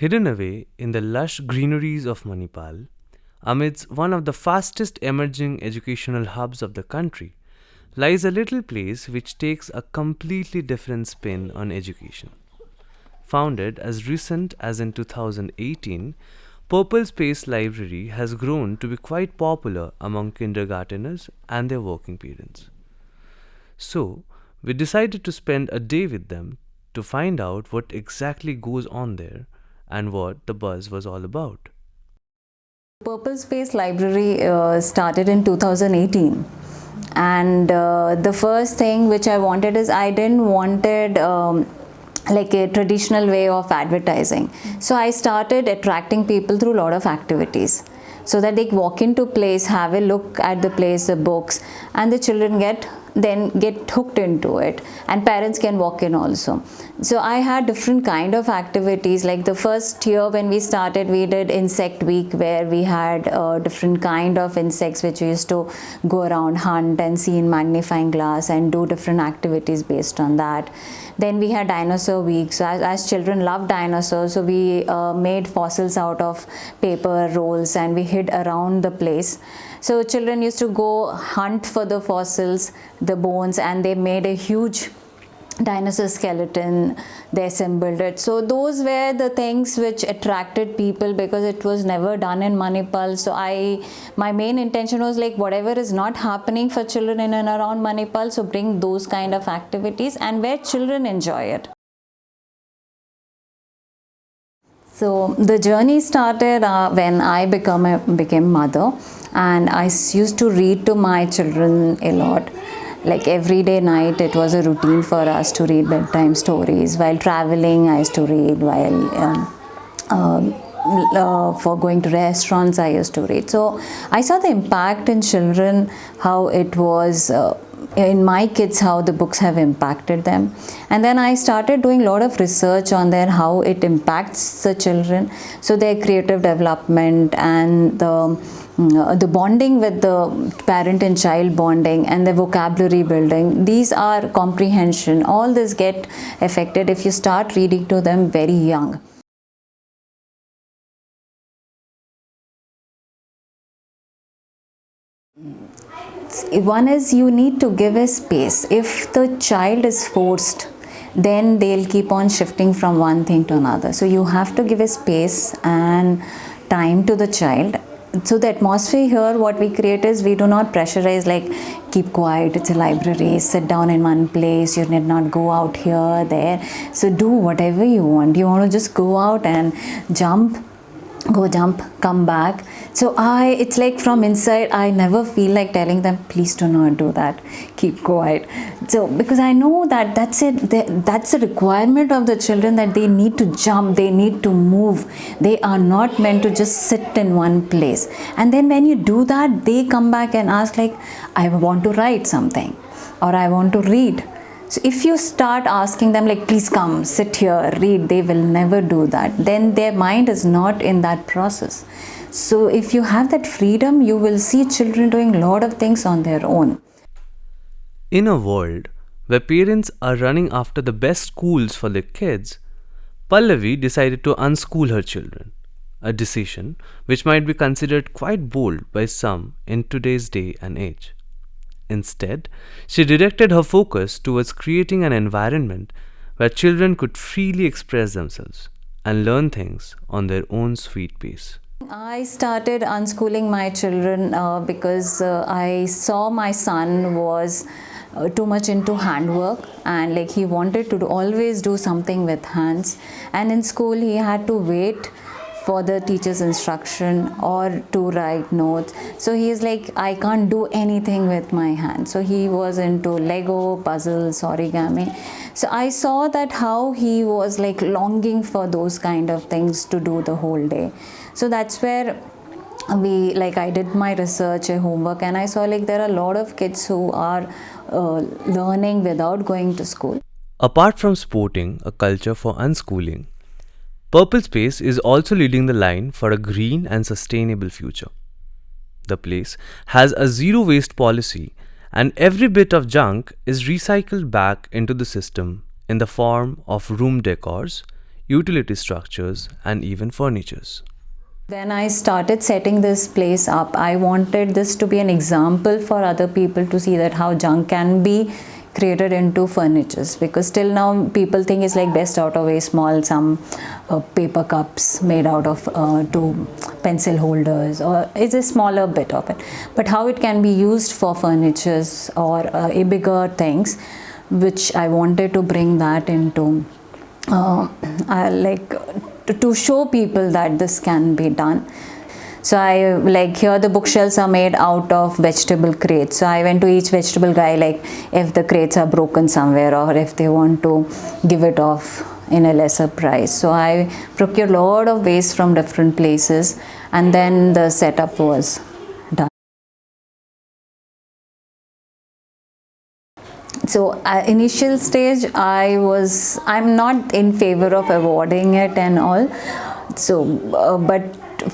Hidden away in the lush greeneries of Manipal, amidst one of the fastest emerging educational hubs of the country, lies a little place which takes a completely different spin on education. Founded as recent as in 2018, Purple Space Library has grown to be quite popular among kindergarteners and their working parents. So, we decided to spend a day with them to find out what exactly goes on there and what the buzz was all about. Purple Space Library started in 2018, and the first thing which I wanted is I didn't wanted like a traditional way of advertising. So I started attracting people through a lot of activities, so that they walk into place, have a look at the place, the books, and the children get hooked into it, and parents can walk in also. So I had different kind of activities. Like the first year when we started, we did insect week, where we had different kind of insects which we used to go around, hunt and see in magnifying glass and do different activities based on that. Then we had dinosaur week. So as children love dinosaurs, so we made fossils out of paper rolls and we hid around the place. So children used to go hunt for the fossils, the bones, and they made a huge dinosaur skeleton. They assembled it. So those were the things which attracted people, because it was never done in Manipal. So my main intention was like, whatever is not happening for children in and around Manipal, so bring those kind of activities and where children enjoy it. So the journey started when I became mother, and I used to read to my children a lot. Like every day night, it was a routine for us to read bedtime stories. While traveling, I used to read. While for going to restaurants, I used to read. So I saw the impact in children, how it was in my kids, how the books have impacted them. And then I started doing a lot of research on there, how it impacts the children. So their creative development and the bonding with the parent and child bonding and the vocabulary building, these are comprehension. All this get affected if you start reading to them very young. One is, you need to give a space. If the child is forced, then they'll keep on shifting from one thing to another. So you have to give a space and time to the child. So the atmosphere here, what we create is, we do not pressurize like, keep quiet, it's a library, sit down in one place, you need not go out here, there. So do whatever you want. You want to just go out and jump, come back. So it's like from inside, I never feel like telling them, please do not do that, keep quiet. So because I know that that's it, that's a requirement of the children, that they need to jump, they need to move. They are not meant to just sit in one place. And then when you do that, they come back and ask like, I want to write something, or I want to read. So if you start asking them like, please come, sit here, read, they will never do that. Then their mind is not in that process. So if you have that freedom, you will see children doing a lot of things on their own. In a world where parents are running after the best schools for their kids, Pallavi decided to unschool her children, a decision which might be considered quite bold by some in today's day and age. Instead, she directed her focus towards creating an environment where children could freely express themselves and learn things on their own sweet pace. I started unschooling my children because I saw my son was too much into handwork, and like he wanted to always do something with hands, and in school he had to wait for the teacher's instruction or to write notes. So he is like, I can't do anything with my hands. So he was into Lego, puzzles, origami. So I saw that how he was like longing for those kind of things to do the whole day. So that's where I did my research, homework, and I saw like there are a lot of kids who are learning without going to school. Apart from sporting a culture for unschooling, Purple Space is also leading the line for a green and sustainable future. The place has a zero waste policy, and every bit of junk is recycled back into the system in the form of room decors, utility structures, and even furnitures. When I started setting this place up, I wanted this to be an example for other people to see that how junk can be created into furnitures, because till now people think it's like best out of a small some paper cups made out of two pencil holders, or it's a smaller bit of it, but how it can be used for furnitures or a bigger things, which I wanted to bring that into like to show people that this can be done. So I like here the bookshelves are made out of vegetable crates. So I went to each vegetable guy, like if the crates are broken somewhere or if they want to give it off in a lesser price. So I procured a lot of waste from different places, and then the setup was done. So initial stage I'm not in favor of awarding it and all. So but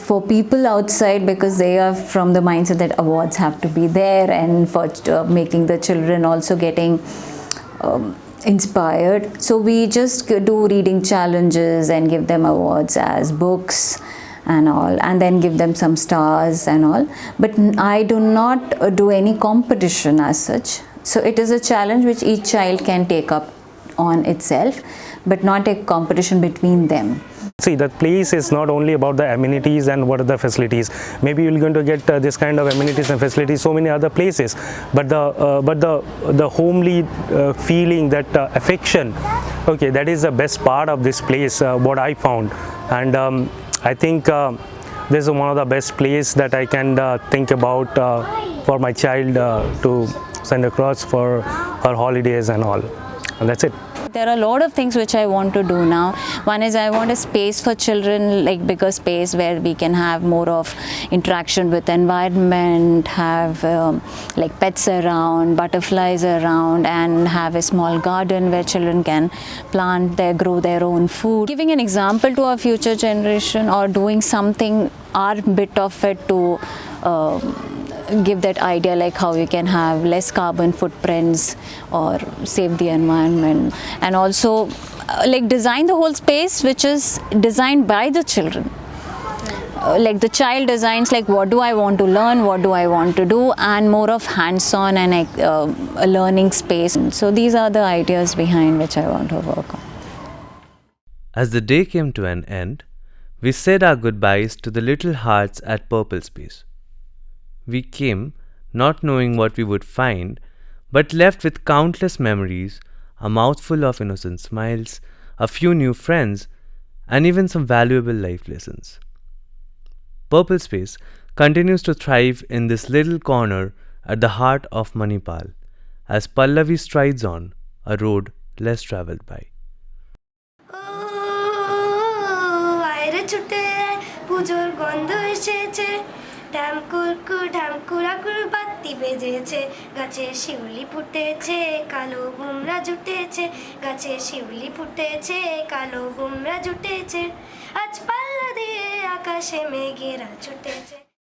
for people outside, because they are from the mindset that awards have to be there, and for making the children also getting inspired, so we just do reading challenges and give them awards as books and all, and then give them some stars and all, but I do not do any competition as such. So it is a challenge which each child can take up on itself, but not a competition between them. See, the place is not only about the amenities and what are the facilities. Maybe you're going to get this kind of amenities and facilities so many other places, but the homely feeling, that affection, okay, that is the best part of this place, what I found. And I think this is one of the best place that I can think about for my child to send across for her holidays and all, and that's it. There are a lot of things which I want to do now. One is I want a space for children, like bigger space where we can have more of interaction with environment, have like pets around, butterflies around, and have a small garden where children can plant grow their own food. Giving an example to our future generation, or doing something, our bit of it to give that idea, like how you can have less carbon footprints or save the environment, and also like design the whole space which is designed by the children. Like the child designs, like what do I want to learn, what do I want to do, and more of hands-on and a learning space. So these are the ideas behind which I want to work on. As the day came to an end, we said our goodbyes to the little hearts at Purple Space. We came not knowing what we would find, but left with countless memories, a mouthful of innocent smiles, a few new friends, and even some valuable life lessons. Purple Space continues to thrive in this little corner at the heart of Manipal, as Pallavi strides on a road less traveled by. ঢামকুরাকুর বাতি বেজেছে, গাছে শিউলি ফুটেছে, কালো ভুমরা জুটেছে, গাছে শিউলি ফুটেছে, কালো ভুমরা জুটেছে, আজ পাল্লা দিয়ে আকাশে মেঘেরা ছুটেছে।